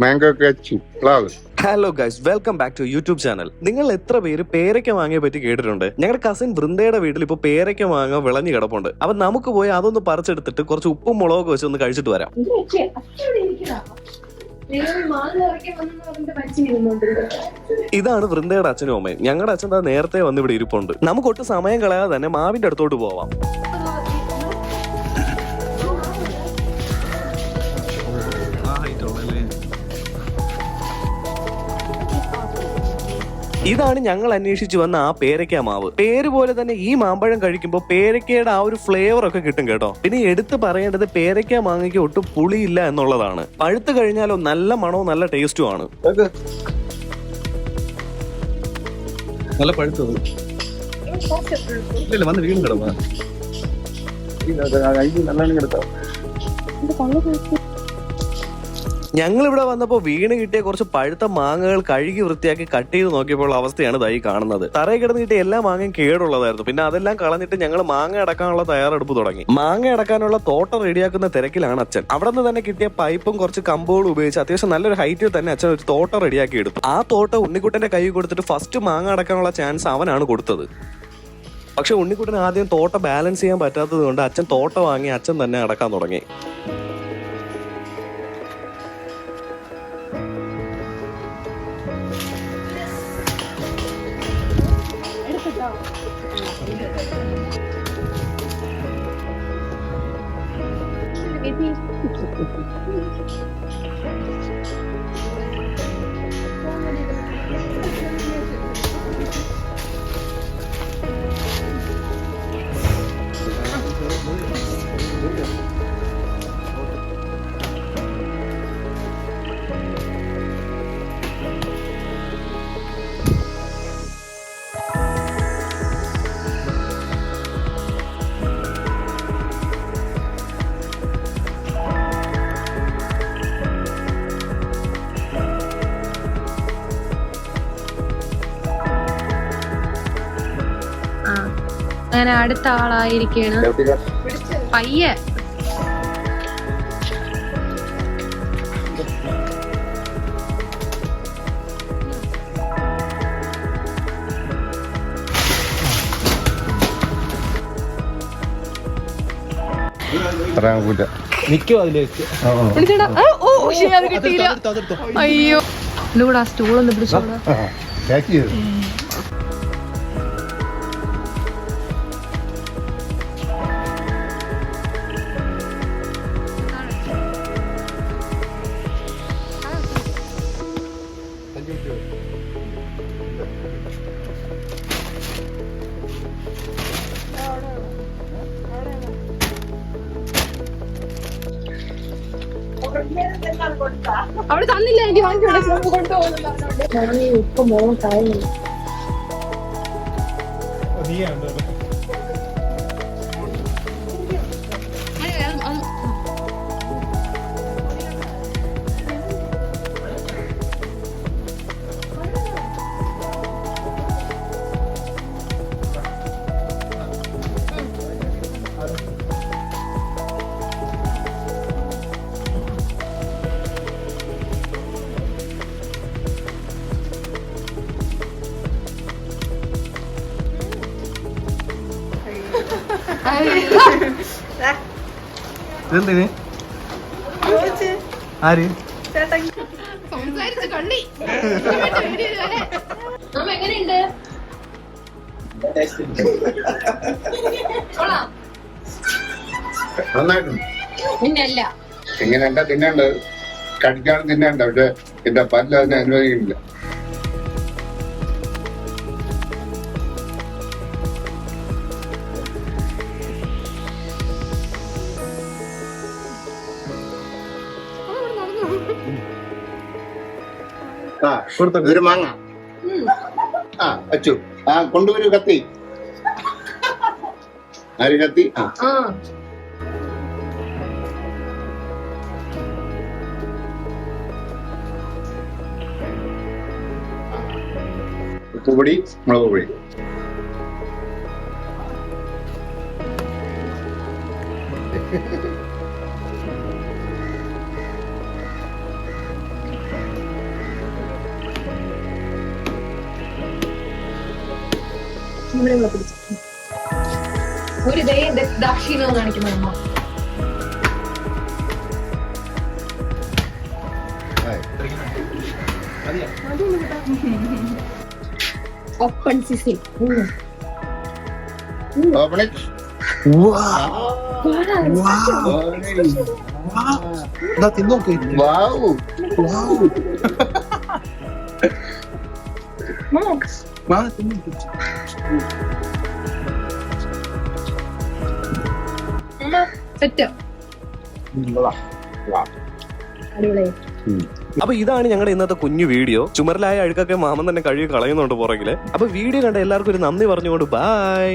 Mango കച്ചി flavours. Hello guys, welcome back to YouTube channel. നിങ്ങൾ എത്ര പേര് പേരയ്ക്ക മാങ്ങയെ പറ്റി കേട്ടിട്ടുണ്ട്? ഞങ്ങളുടെ കസിൻ വൃന്ദയുടെ വീട്ടിൽ ഇപ്പോൾ പേരയ്ക്ക മാങ്ങ വിളഞ്ഞു കിടപ്പുണ്ട്. അപ്പൊ നമുക്ക് പോയി അതൊന്ന് പറിച്ചെടുത്തിട്ട് കുറച്ച് ഉപ്പും മുളകൊക്കെ വെച്ച് ഒന്ന് കഴിച്ചിട്ട് വരാം. ഇതാണ് വൃന്ദയുടെ അച്ഛനും അമ്മയും. ഞങ്ങളുടെ അച്ഛൻ നേരത്തെ വന്ന് ഇവിടെ ഇരിപ്പുണ്ട്. നമുക്ക് ഒട്ടും സമയം കളയാതെ തന്നെ മാവിന്റെ അടുത്തോട്ട് പോവാം. ഇതാണ് ഞങ്ങൾ അന്വേഷിച്ചു വന്ന ആ പേരയ്ക്ക മാവ്. പേര് പോലെ തന്നെ ഈ മാമ്പഴം കഴിക്കുമ്പോൾ പേരയ്ക്കയുടെ ആ ഒരു ഫ്ലേവർ ഒക്കെ കിട്ടും കേട്ടോ. പിന്നെ എടുത്ത് പറയേണ്ടത് പേരയ്ക്ക മാങ്ങയ്ക്ക് ഒട്ടും പുളിയില്ല എന്നുള്ളതാണ്. പഴുത്ത് കഴിഞ്ഞാലോ നല്ല മണവും നല്ല ടേസ്റ്റും ആണ്. നല്ല പഴുത്തത് വന്ന് വീണ്ടും കിടന്നു. ഞങ്ങൾ ഇവിടെ വന്നപ്പോൾ വീണ് കിട്ടിയ കുറച്ച് പഴുത്ത മാങ്ങകൾ കഴുകി വൃത്തിയാക്കി കട്ട് ചെയ്ത് നോക്കിയപ്പോൾ അവസ്ഥയാണ് ഇതായി കാണുന്നത്. തറയിൽ കിടന്ന് കിട്ടിയ എല്ലാ മാങ്ങയും കേടുള്ളതായിരുന്നു. പിന്നെ അതെല്ലാം കളഞ്ഞിട്ട് ഞങ്ങൾ മാങ്ങ അടക്കാനുള്ള തയ്യാറെടുപ്പ് തുടങ്ങി. മാങ്ങ അടക്കാനുള്ള തോട്ടം റെഡിയാക്കുന്ന തിരക്കിലാണ് അച്ഛൻ. അവിടെ നിന്ന് തന്നെ കിട്ടിയ പൈപ്പും കുറച്ച് കമ്പുകളും ഉപയോഗിച്ച് അത്യാവശ്യം നല്ലൊരു ഹൈറ്റിൽ തന്നെ അച്ഛൻ ഒരു തോട്ടം റെഡിയാക്കി എടുത്തു. ആ തോട്ടം ഉണ്ണിക്കുട്ടന്റെ കൈ കൊടുത്തിട്ട് ഫസ്റ്റ് മാങ്ങ അടക്കാനുള്ള ചാൻസ് അവനാണ് കൊടുത്തത്. പക്ഷെ ഉണ്ണിക്കുട്ടന് ആദ്യം തോട്ടം ബാലൻസ് ചെയ്യാൻ പറ്റാത്തത് കൊണ്ട് അച്ഛൻ തോട്ടം വാങ്ങി അച്ഛൻ തന്നെ അടക്കാൻ തുടങ്ങി. അങ്ങനെ അടുത്ത ആളായിരിക്കാണ് പയ്യെ. അയ്യോ കൂടെ ആ സ്റ്റൂളൊന്ന് പിടിച്ചോളൂ. അവിടെ തന്നില്ല, എനിക്ക് വാങ്ങിച്ചു കൊണ്ടുപോകുന്നില്ല. ഉപ്പ് മോളും താഴെ എന്തിന് ആര് എങ്ങനെയുണ്ട്? നന്നായിട്ടുണ്ട്. പിന്നല്ല ഇങ്ങനെ എന്താ തിന്നേണ്ടത്? കടിക്കാണ് തിന്നേണ്ട. പക്ഷെ എന്റെ പല്ല് അതിനെ അനുവദിക്കുന്നില്ല. ഒരു മാങ്ങ അച്ചു കൊണ്ടുവരൂ കത്തി. ആര് കത്തി? ഉപ്പുപൊടി, മുളക് പൊടി. ഇവിടെ ഇവിടെ പിടിച്ചു ഒരു ദാക്ഷിണോ കാണിക്കുന്ന അമ്മ ഓപ്പൺ സിസി Open it. തിന്നോക്ക് Wow. സെറ്റ് അടിപൊളി. അപ്പൊ ഇതാണ് ഞങ്ങളുടെ ഇന്നത്തെ കുഞ്ഞു വീഡിയോ. ചുമരിലായ അഴുക്കൊക്കെ മാമൻ തന്നെ കഴുകി കളയുന്നുണ്ട് പുറകില്. അപ്പൊ വീഡിയോ കണ്ട എല്ലാവർക്കും ഒരു നന്ദി പറഞ്ഞുകൊണ്ട് ബൈ.